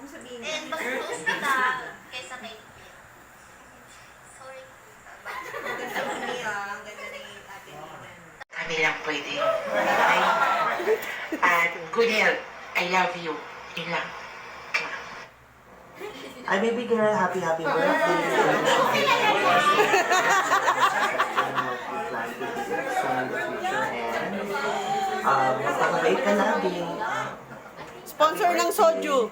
mo sabihin. Eh, mas gusto na kaysa kay sorry. Ang ganda mo niya, ang ganda ni Ate Nina. Kami lang pwede. Okay? At good health. I love you. Yun lang. Ay, baby girl, happy birthday. Magpapabait ka lagi. Sponsor ng soju.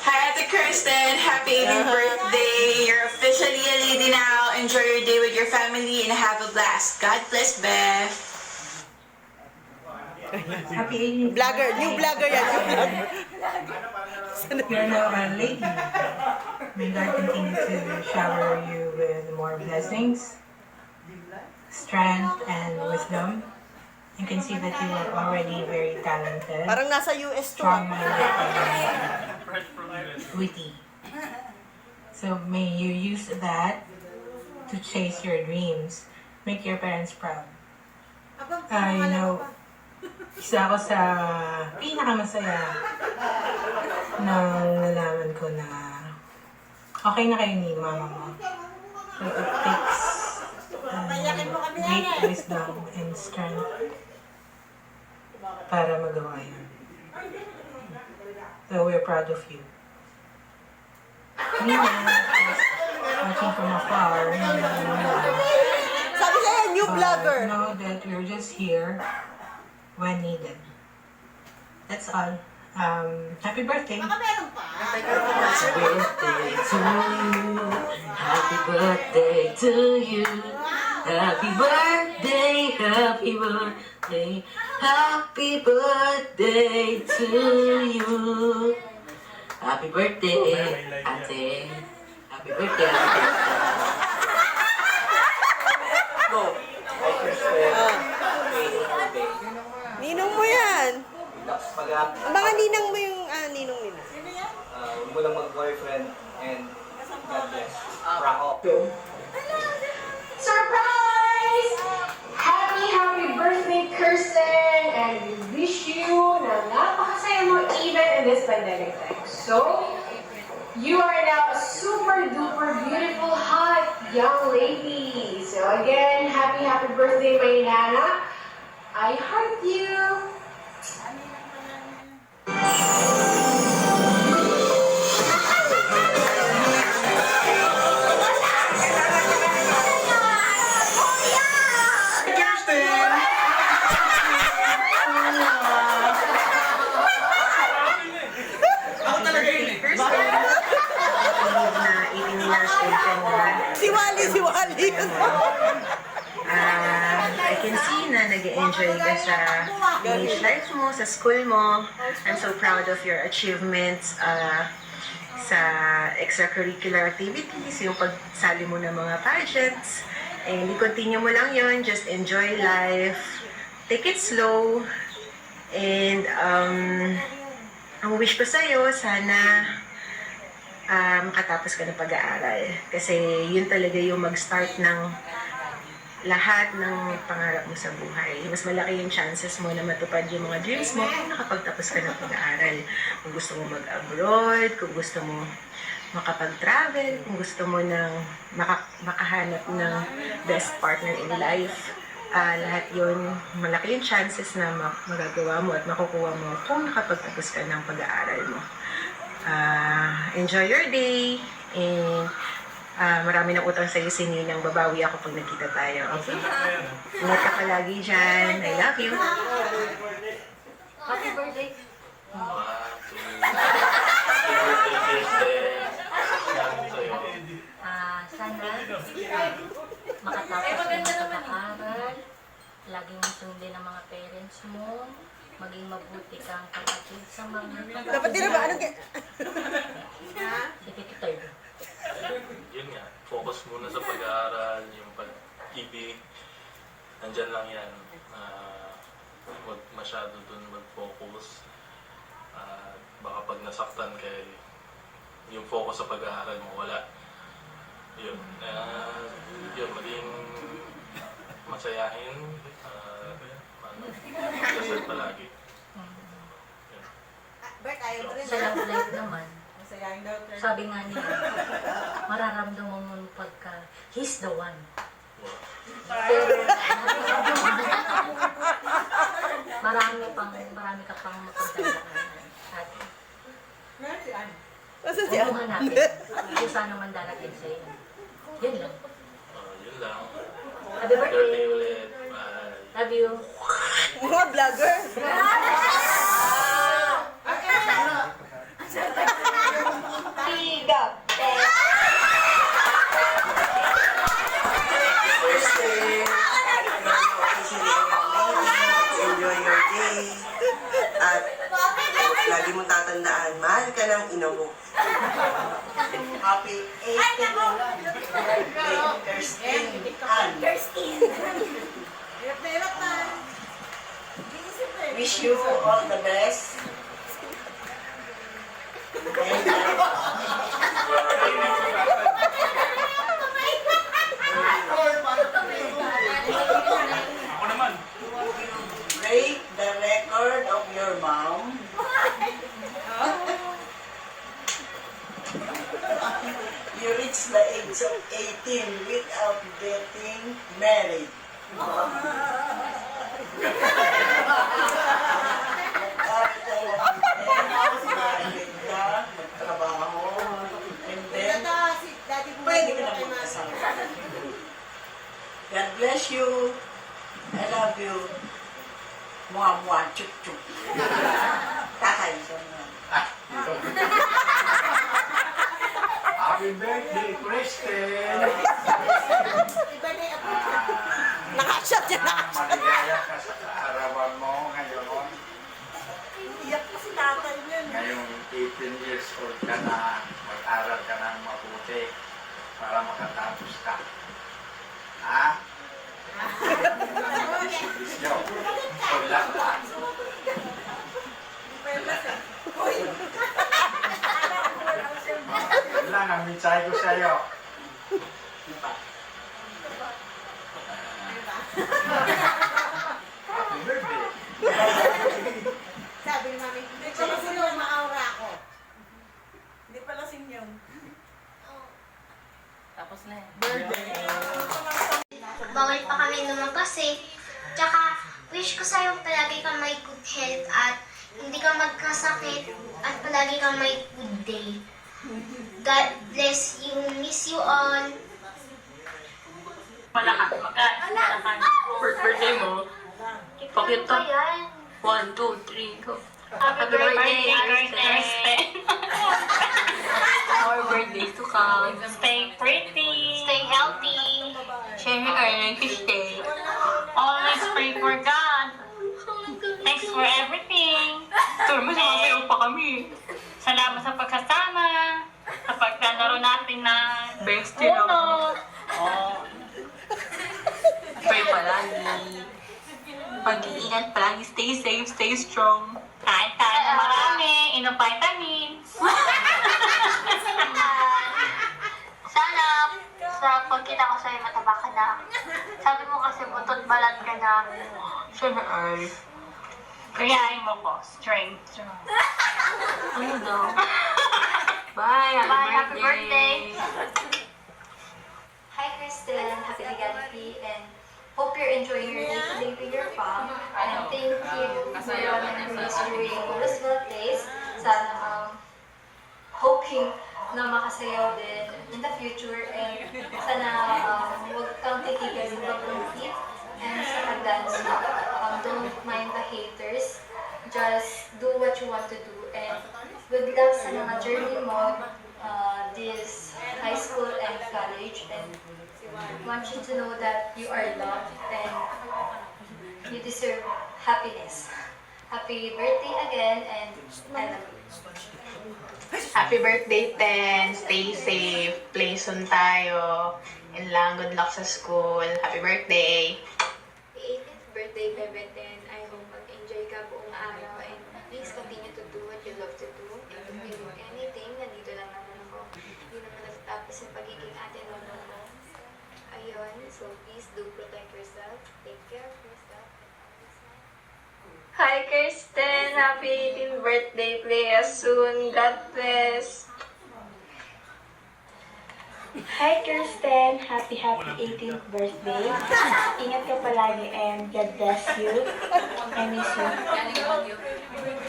Hi, Ate Kirsten. Happy 18th birthday. You're officially a lady now. Enjoy your day with your family and have a blast. God bless, Beth. Happy 18th. Vlogger, new vlogger yan. New vlogger. You're now a lady. May God continue to shower you with more blessings, strength, and wisdom. You can see that you are already very talented, Parang nasa US to. strong-minded, and witty. So may you use that to chase your dreams, make your parents proud. You know, isa ako sa pinakamasaya nang nalaman ko na okay na kayo ni mama mo. So it takes great wisdom and strength para magawa yun. So we're proud of you. Nina is watching from afar. Sabi sa'yo, new vlogger. Know that we're just here when needed. That's all. Happy birthday. Baka meron pa. Happy birthday to you. Happy birthday to you. Happy birthday, happy birthday. Happy birthday to you. Happy birthday, ate. Happy birthday, ate. Go. Ninong mo yan. Relax pag-up. Mga ninang mo yung ninong nila. Huwag mo lang mag-boyfriend and God bless. Rock up. Surprise! Happy birthday, Kirsten! And we wish you na napakasaya mo even in this pandemic time. So, you are now a super duper beautiful, hot young lady. So again, happy birthday, my Nana. I heart you. Si Wally, si Wally. I can see na nag-enjoy ka sa teenage life mo, sa school mo. I'm so proud of your achievements sa extracurricular activities, yung pagsali mo ng mga pageants. And i-continue mo lang yon, just enjoy life, take it slow, and ang wish ko sa'yo, sana makatapos ka ng pag-aaral. Kasi yun talaga yung mag-start ng lahat ng pangarap mo sa buhay. Mas malaki yung chances mo na matupad yung mga dreams mo kung nakapagtapos ka ng pag-aaral. Kung gusto mo mag-abroad, kung gusto mo makapag-travel, kung gusto mo ng makahanap ng best partner in life, lahat yun, malaki yung chances na magagawa mo at makukuha mo kung nakapagtapos ka ng pag-aaral mo. Enjoy your day, and marami ng utang sa'yo si Ninang. Babawi ako pag nagkita tayo. Okay? Ingat ka palagi dyan. I love you. Happy birthday. Sana makatapos ka ng pag-aaral, laging sundin ang mga parents mo, maging mabuti kang kapatid sa mga Dapat din na ba? Anong Ikititay. Yun nga, focus muna sa pag-aaral, yung pag-ibig, nandyan lang yan. Huwag masyado dun mag-focus. Baka pag nasaktan kay yung focus sa pag-aaral mo, wala. Yun, maging masayahin, dasal palagi. Bert, ayaw mo rin. Sa love life naman, sabi nga niya, mararamdaman mo pagka he's the one. Pero, marami ka pang mapagdadaanan. At, Basta si huwag mo hanapin. Kung saan naman darating sa'yo. Yun lang. Yun lang. Happy birthday! Birthday ulit. Bye. Love you! mga vlogger. Enjoy your day. At lagi mong tatandaan, mahal ka ng ina mo. Happy 18th birthday, Kirsten Ann. Wish you all the best. Ako naman. Break the record of your mom. You reach the age of 18 without getting married. Magtrabaho. And then, pwede ka na mag-asawa. God bless you. I love you. Mua, chup, chup. Tatay siya naman. Happy birthday, Kristen! Nakashot yan. Maligaya ka sa kaarawan mo ngayon. Iyak ko si tatay niyan. Ngayong 18 years old ka na, mag-aral ka ng mabuti para makatapos ka. Ha? Bisyo. Wala ka. Yun lang ang mensahe ko sa'yo. Happy birthday. Sabi ni mami, hindi pa lasing yun, maaura ako. Hindi pa lasing yun. Tapos na yan. Bawal pa kami lumabas eh. Tsaka, wish ko sa'yo palagi kang may good health at hindi ka magkasakit at palagi kang may good day. God bless you. Miss you all. Malakas, magkakain. First birthday mo, pakita. Ano ba yan? 1, 2, 3, go. Happy birthday, Kristen. More birthdays to come. Stay pretty. Stay healthy. Share your earnings to stay. Always pray for God. Thanks for everything. Sumasayaw pa kami. Salamat sa pagkasama. Sa paglalaro natin ng Uno. Pray palagi. Pag-iingat palagi. Stay safe, stay strong. Kain tayo na marami. Inom vitamins. Sana, pagkita ko sa'yo mataba ka na. Sabi mo kasi butot balat ka na. Sana ay. Kayain mo ko. Strength. Ano daw? Bye. Happy birthday. Hi Kristen, happy legality and hope you're enjoying your day today with your fam. And thank you for your memories during Roosevelt days. Sana hoping na makasayaw din in the future and sana huwag kang titigas sa pag-compete and sa pag-dance mo. Don't mind the haters. Just do what you want to do and good luck sa mga journey mo this high school and college, and want you to know that you are loved and you deserve happiness. Happy birthday again and I love you. Happy birthday, Ten. Stay safe. Play soon tayo. And lang, good luck sa school. Happy birthday. Happy 18th birthday, Bebe Ten. I hope mag-enjoy ka buong araw and please continue to do what you love to do. And if you need anything, nandito lang naman ako. Hindi naman natatapos yung pagiging ate nono mo. Ayun, so please do protect yourself. Take care of yourself. And always smile. Hi, Kirsten. Happy 18th birthday. Play us soon. God bless. Hi, Kirsten! Happy 18th birthday. Ingat ka palagi and God bless you. I miss you.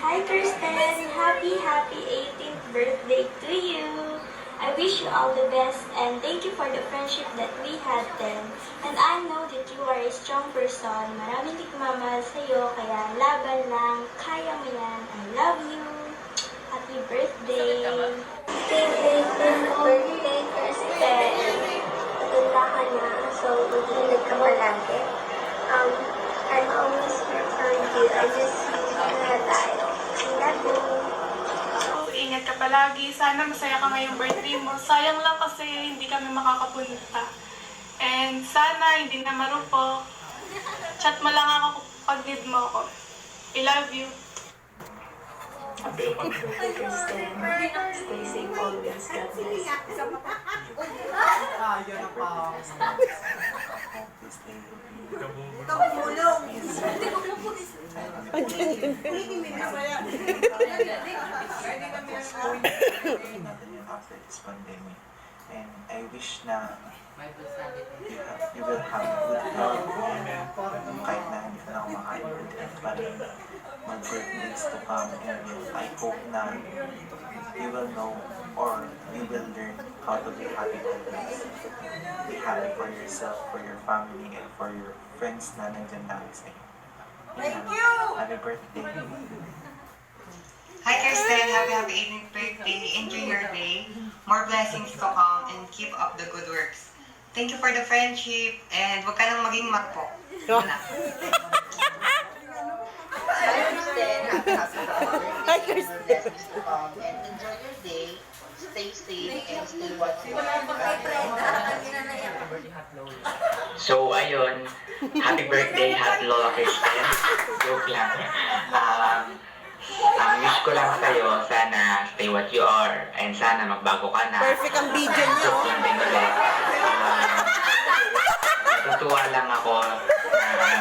Hi, Kirsten! Happy 18th birthday to you. I wish you all the best and thank you for the friendship that we had then. And I know that you are a strong person. Maraming nagmamahal sa'yo, kaya laban lang. Kaya mo yan. I love you. Happy birthday! Birthday, Kristen. Maganda ka na. So, mag-ingat ka palagi. I'm always here for you. I miss you. Lahat tayo. I love you. Ingat ka palagi. Sana masaya ka ngayong birthday mo. Sayang lang kasi hindi kami makakapunta. And sana hindi na marupok. Chat mo lang ako pag need mo ako. I love you. Happy 18th birthday, Kristen. Stay safe always. God bless. After this pandemic, and I wish na you will have good health and kahit na hindi ka na kumakain good health pa rin mag-birthdays to come, and I hope na you will know or you will learn how to be happy always. Be happy for yourself, for your family, and for your friends na nandyan lang sa iyo. Thank you! Happy birthday! Hi Kirsten, happy 18th birthday. Enjoy your day. More blessings to come and keep up the good works. Thank you for the friendship and huwag ka nang maging matpo. Wala. Hi, Kristen. And enjoy your day. Stay safe and stay watching. So, ayun. Happy birthday, Happy Lola Kristen. Joke lang. Ang wish ko lang sa'yo, sana stay what you are. And sana magbago ka na. Perfect ang video niyo. So, yun din ulit. Natutuwa lang ako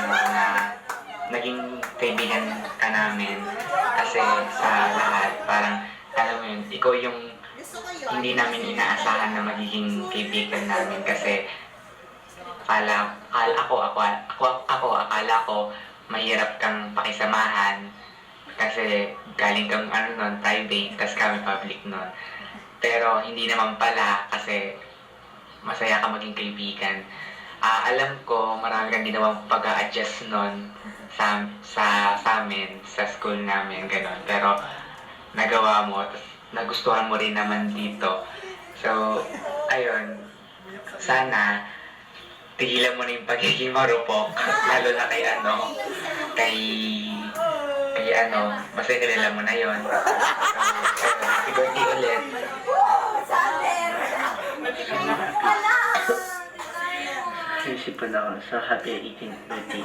na naging kaibigan ka namin. Kasi sa lahat, parang, alam mo yun, ikaw yung hindi namin inaasahan na magiging kaibigan namin. Kasi akala ko mahirap kang pakisamahan kasi galing kang private, tas kami public nun. Pero hindi naman pala kasi masaya ka maging kaibigan. Alam ko marami kang ginawang pag-a-adjust nun sa amin, sa school namin, gano'n. Pero nagawa mo, tas nagustuhan mo rin naman dito. So, ayun, sana tigilan mo na yung pagiging marupok, lalo na basta kilala mo na yun. So, happy birthday ulit. Sisipan ako sa happy 18th birthday.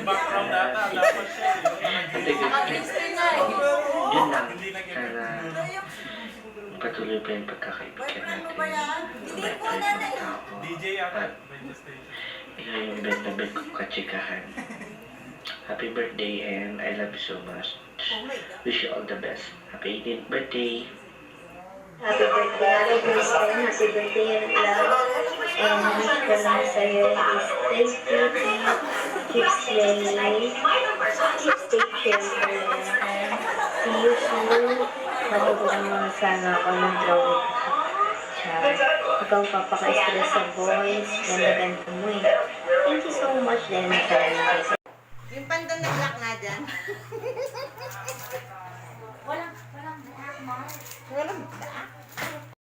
Background data, dapat siya. Yun lang. Sana patuloy pa yung pagkakaibigan natin. Mabait tayo ng tao. At ikaw yung bet na bet kong katsikahan. Happy birthday and I love you so much. Wish you all the best. Happy 18th birthday! Happy birthday, Kristen. Happy birthday, and love. And wish ko lang sa'yo is stay pretty, keep slaying, keep stay chill. See you soon. Matutunan mo sana ako ng drawing. Ikaw papaka-stress sa boys. Ganda-ganda mo eh. Thank you so much din sa Yung pandang nag-lock nga dyan. Walang black mark. Walang black?